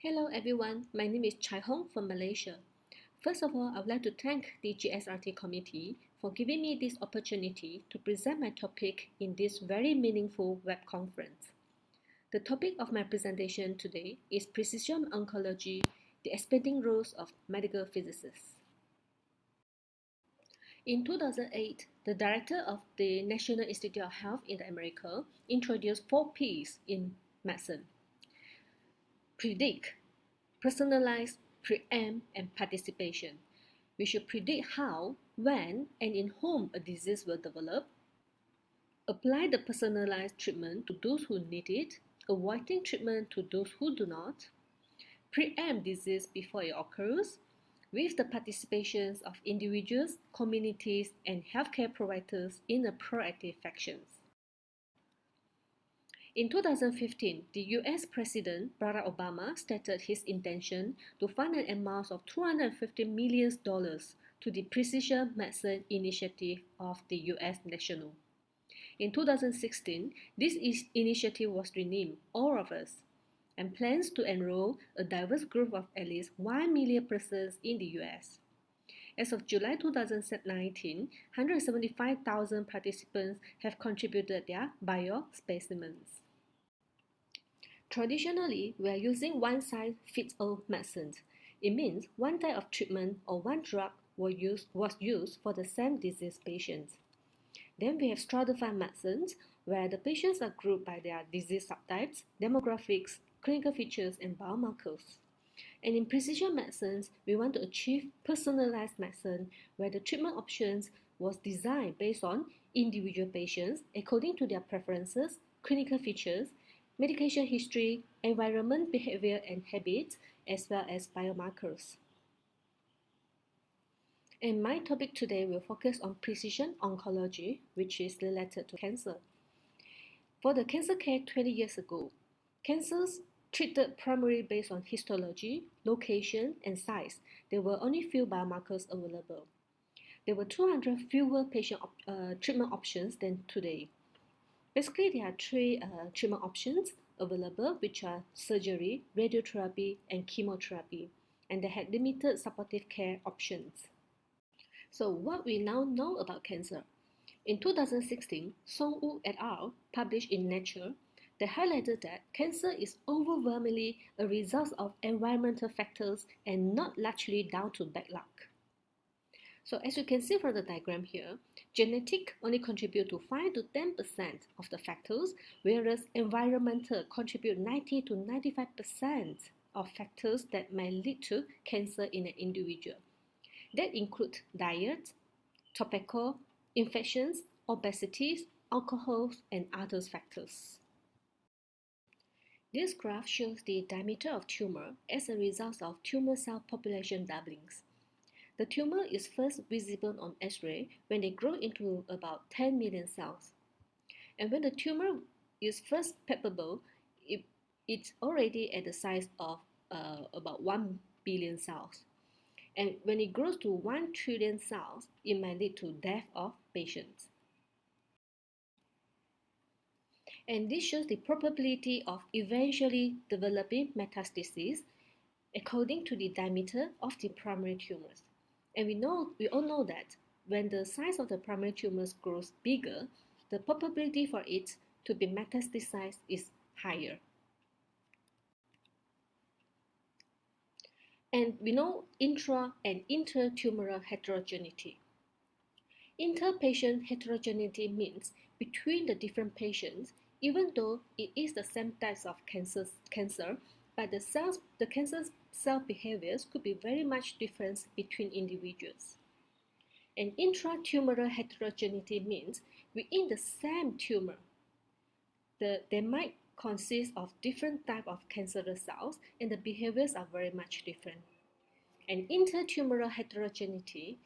Hello everyone, my name is Yeong from Malaysia. First of all, I would like to thank the GSRT committee for giving me this opportunity to present my topic in this very meaningful web conference. The topic of my presentation today is Precision Oncology, the Expanding Roles of Medical Physicists. In 2008, the director of the National Institute of Health in America introduced 4 Ps in medicine: predict, personalize, preempt, and participation. We should predict how, when, and in whom a disease will develop, apply the personalized treatment to those who need it, avoiding treatment to those who do not, preempt disease before it occurs, with the participations of individuals, communities, and healthcare providers in a proactive actions. In 2015, the US President Barack Obama stated his intention to fund an amount of $250 million to the Precision Medicine Initiative of the US National. In 2016, this initiative was renamed All of Us and plans to enroll a diverse group of at least 1 million persons in the US. As of July 2019, 175,000 participants have contributed their biospecimens. Traditionally, we are using one-size-fits-all medicines. It means one type of treatment or one drug was used for the same disease patients. Then we have stratified medicines, where the patients are grouped by their disease subtypes, demographics, clinical features, and biomarkers. And in precision medicines, we want to achieve personalized medicine, where the treatment options was designed based on individual patients according to their preferences, clinical features, medication history, environment, behavior, and habits, as well as biomarkers. And my topic today will focus on precision oncology, which is related to cancer. For the cancer care 20 years ago, cancers treated primarily based on histology, location, and size. There were only few biomarkers available. There were 200 fewer treatment options than today. Basically, there are 3 treatment options available, which are surgery, radiotherapy, and chemotherapy, and they had limited supportive care options. So what we now know about cancer? In 2016, Song Woo et al. Published in Nature, they highlighted that cancer is overwhelmingly a result of environmental factors and not largely down to bad luck. So as you can see from the diagram here, genetic only contribute to 5 to 10% of the factors, whereas environmental contribute 90 to 95% of factors that may lead to cancer in an individual. That include diet, tobacco, infections, obesity, alcohol, and other factors. This graph shows the diameter of tumor as a result of tumor cell population doublings. The tumor is first visible on X-ray when they grow into about 10 million cells. And when the tumor is first palpable, it's already at the size of about 1 billion cells. And when it grows to 1 trillion cells, it might lead to death of patients. And this shows the probability of eventually developing metastases according to the diameter of the primary tumors. And we all know that when the size of the primary tumors grows bigger, the probability for it to be metastasized is higher. And we know intra and intertumoral heterogeneity. Interpatient heterogeneity means between the different patients, even though it is the same types of cancer, but the cancer cell behaviors could be very much different between individuals. And intratumoral heterogeneity means within the same tumor, they might consist of different types of cancerous cells, and the behaviors are very much different. And intertumoral heterogeneity,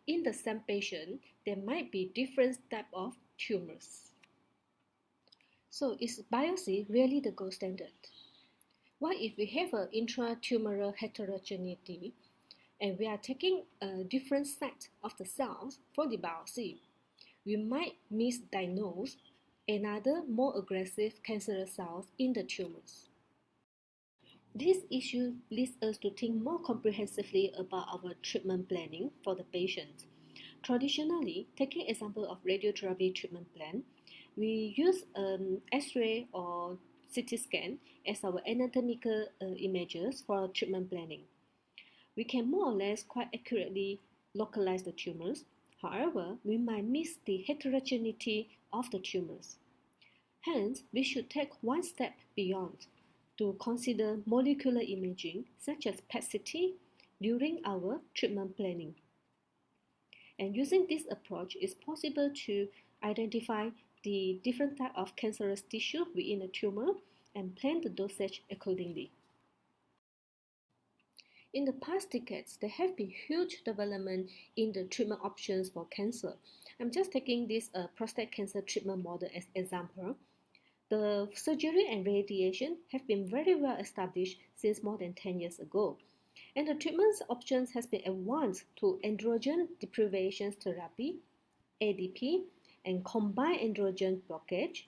in the same patient, there might be different types of tumors. So is biopsy really the gold standard? What if we have an intratumoral heterogeneity and we are taking a different set of the cells for the biopsy? We might misdiagnose another more aggressive cancerous cells in the tumors. This issue leads us to think more comprehensively about our treatment planning for the patient. Traditionally, taking example of radiotherapy treatment plan, we use X-ray or CT scan as our anatomical images for treatment planning. We can more or less quite accurately localize the tumors. However, we might miss the heterogeneity of the tumors. Hence, we should take one step beyond to consider molecular imaging such as PET-CT during our treatment planning. And using this approach, it's possible to identify the different type of cancerous tissue within a tumor and plan the dosage accordingly. In the past decades, there have been huge development in the treatment options for cancer. I'm just taking this prostate cancer treatment model as example. The surgery and radiation have been very well established since more than 10 years ago. And the treatment options has been advanced to androgen deprivation therapy, ADP, and combined androgen blockage,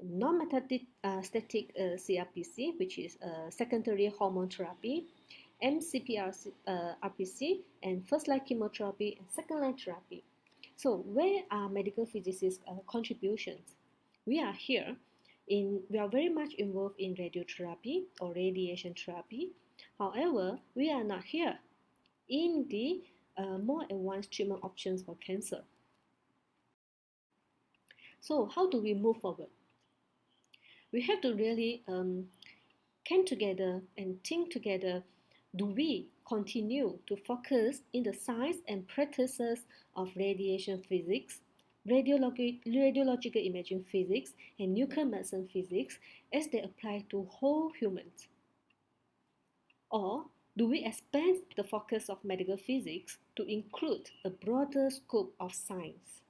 non-metastatic CRPC, which is secondary hormone therapy, MCPRPC, and first-line chemotherapy and second-line therapy. So where are medical physicists' contributions? We are very much involved in radiotherapy or radiation therapy. However, we are not here in the more advanced treatment options for cancer. So how do we move forward? We have to really come together and think together. Do we continue to focus in the science and practices of radiation physics, radiological imaging physics, and nuclear medicine physics as they apply to whole humans? Or do we expand the focus of medical physics to include a broader scope of science?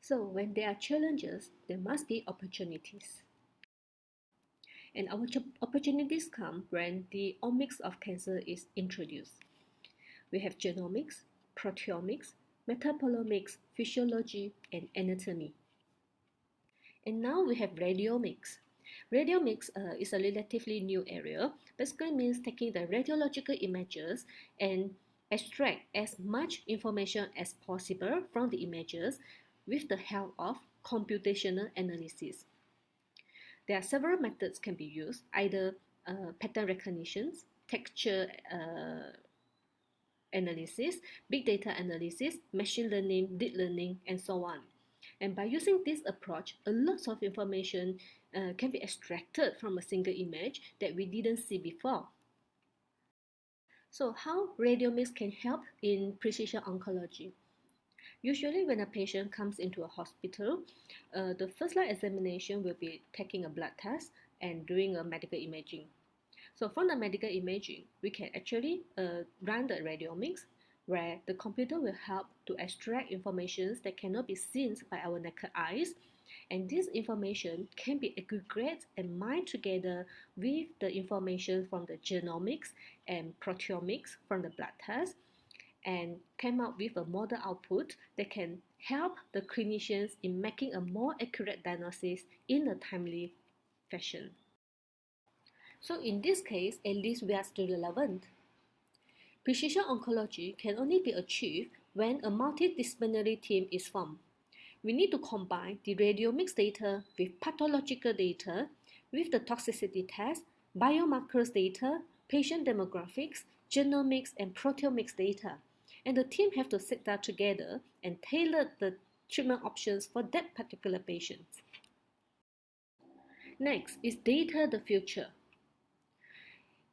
So when there are challenges, there must be opportunities. And our opportunities come when the omics of cancer is introduced. We have genomics, proteomics, metabolomics, physiology, and anatomy. And now we have radiomics. Radiomics is a relatively new area. Basically means taking the radiological images and extract as much information as possible from the images with the help of computational analysis. There are several methods can be used, either pattern recognition, texture analysis, big data analysis, machine learning, deep learning, and so on. And by using this approach, a lot of information can be extracted from a single image that we didn't see before. So how radiomics can help in precision oncology? Usually when a patient comes into a hospital, the first line examination will be taking a blood test and doing a medical imaging. So from the medical imaging, we can actually run the radiomics where the computer will help to extract information that cannot be seen by our naked eyes. And this information can be aggregated and mined together with the information from the genomics and proteomics from the blood test, and came up with a model output that can help the clinicians in making a more accurate diagnosis in a timely fashion. So in this case, at least we are still relevant. Precision oncology can only be achieved when a multidisciplinary team is formed. We need to combine the radiomics data with pathological data, with the toxicity test, biomarkers data, patient demographics, genomics, and proteomics data. And the team have to sit down together and tailor the treatment options for that particular patient. Next, is data the future?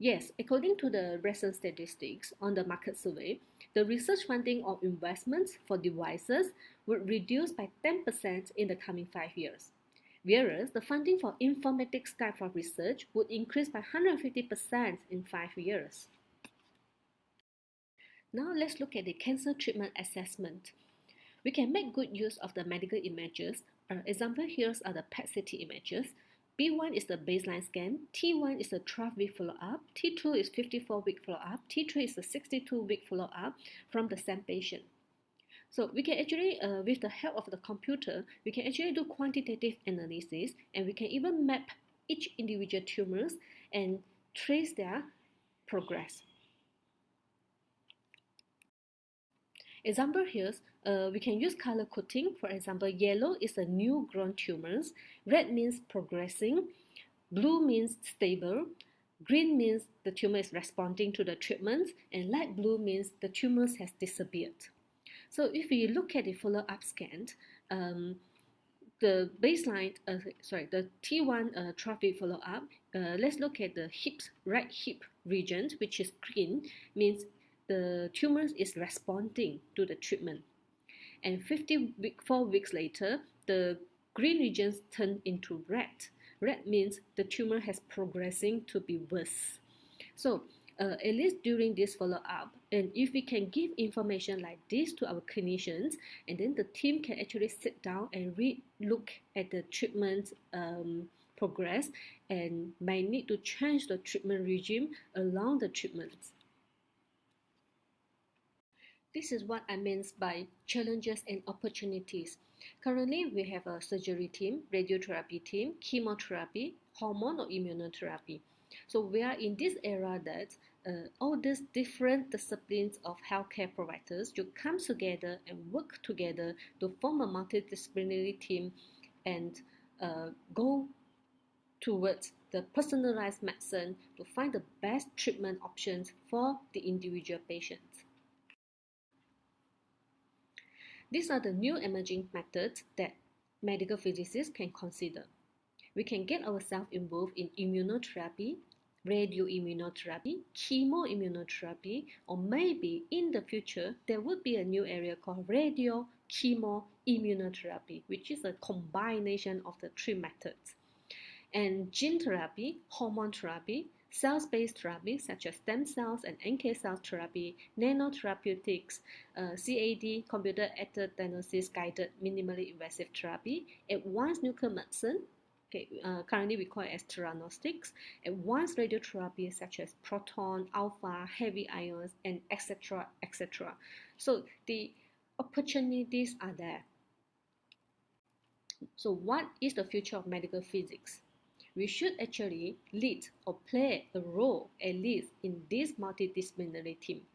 Yes, according to the recent statistics on the market survey, the research funding or investments for devices would reduce by 10% in the coming 5 years, whereas the funding for informatics type of research would increase by 150% in 5 years. Now let's look at the cancer treatment assessment. We can make good use of the medical images. Example here are the PET-CT images. B1 is the baseline scan, T1 is the 12-week follow-up, T2 is 54-week follow-up, T3 is the 62-week follow-up from the same patient. So we can actually, with the help of the computer, we can actually do quantitative analysis, and we can even map each individual tumors and trace their progress. Example here, we can use color coding. For example, yellow is a new grown tumors, red means progressing, blue means stable, green means the tumor is responding to the treatment, and light blue means the tumors has disappeared. So if we look at the follow-up scan, the baseline, the T1 trophic follow-up, let's look at the right hip region, which is green, means the tumor is responding to the treatment. And 54 weeks later, the green regions turn into red. Red means the tumor has progressing to be worse. So at least during this follow-up, and if we can give information like this to our clinicians, and then the team can actually sit down and look at the treatment progress and might need to change the treatment regime along the treatments. This is what I mean by challenges and opportunities. Currently, we have a surgery team, radiotherapy team, chemotherapy, hormone or immunotherapy. So we are in this era that all these different disciplines of healthcare providers should come together and work together to form a multidisciplinary team and go towards the personalized medicine to find the best treatment options for the individual patients. These are the new emerging methods that medical physicists can consider. We can get ourselves involved in immunotherapy, radioimmunotherapy, chemoimmunotherapy, or maybe in the future there would be a new area called radiochemoimmunotherapy, which is a combination of the three methods. And gene therapy, hormone therapy, cell-based therapy such as stem cells and NK cell therapy, nanotherapeutics, CAD, computer-aided diagnosis guided minimally invasive therapy, advanced nuclear medicine, currently we call it as theranostics, advanced radiotherapy such as proton, alpha, heavy ions, and etc. etc. So the opportunities are there. So what is the future of medical physics? We should actually lead or play a role at least in this multidisciplinary team,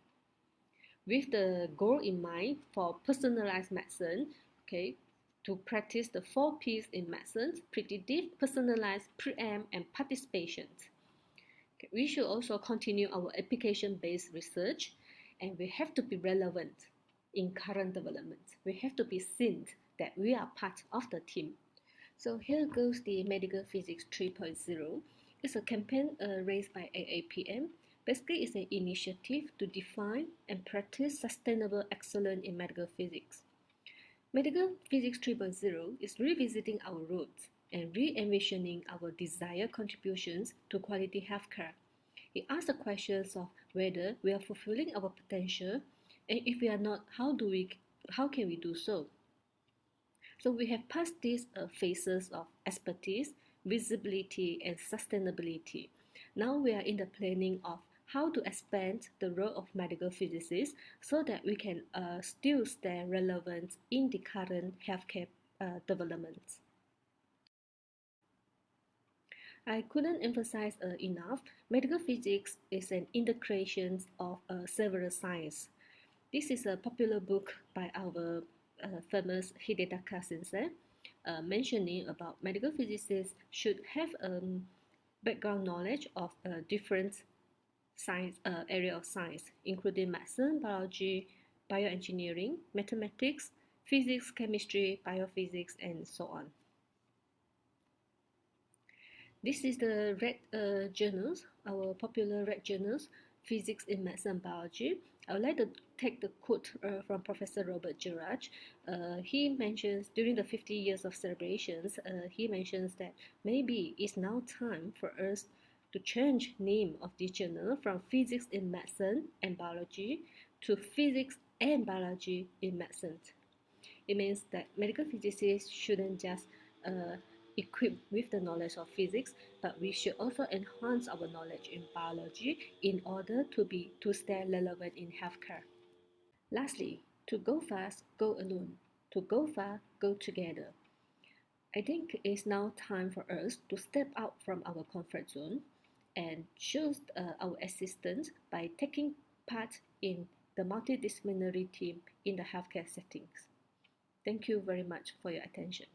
with the goal in mind for personalized medicine, to practice the 4 P's in medicine: predictive, personalized, preempt, and participation. We should also continue our application-based research, and we have to be relevant in current developments. We have to be seen that we are part of the team. So here goes the Medical Physics 3.0. It's a campaign raised by AAPM. Basically, it's an initiative to define and practice sustainable excellence in medical physics. Medical Physics 3.0 is revisiting our roots and re-envisioning our desired contributions to quality healthcare. It asks the questions of whether we are fulfilling our potential, and if we are not, how can we do so? So we have passed these phases of expertise, visibility, and sustainability. Now we are in the planning of how to expand the role of medical physicists so that we can still stay relevant in the current healthcare developments. I couldn't emphasize enough, medical physics is an integration of several sciences. This is a popular book by our famous Hidetaka sensei, mentioning about medical physicists should have background knowledge of different science area of science, including medicine, biology, bioengineering, mathematics, physics, chemistry, biophysics, and so on. This is the red journals, our popular red journals, Physics in Medicine and Biology. I would like to take the quote from Professor Robert Gerard. He mentions during the 50 years of celebrations, he mentions that maybe it's now time for us to change name of this journal from Physics in Medicine and Biology to Physics and Biology in Medicine. It means that medical physicists shouldn't just equipped with the knowledge of physics, but we should also enhance our knowledge in biology in order to stay relevant in healthcare. Lastly, to go fast, go alone. To go far, go together. I think it's now time for us to step out from our comfort zone and choose our assistants by taking part in the multidisciplinary team in the healthcare settings. Thank you very much for your attention.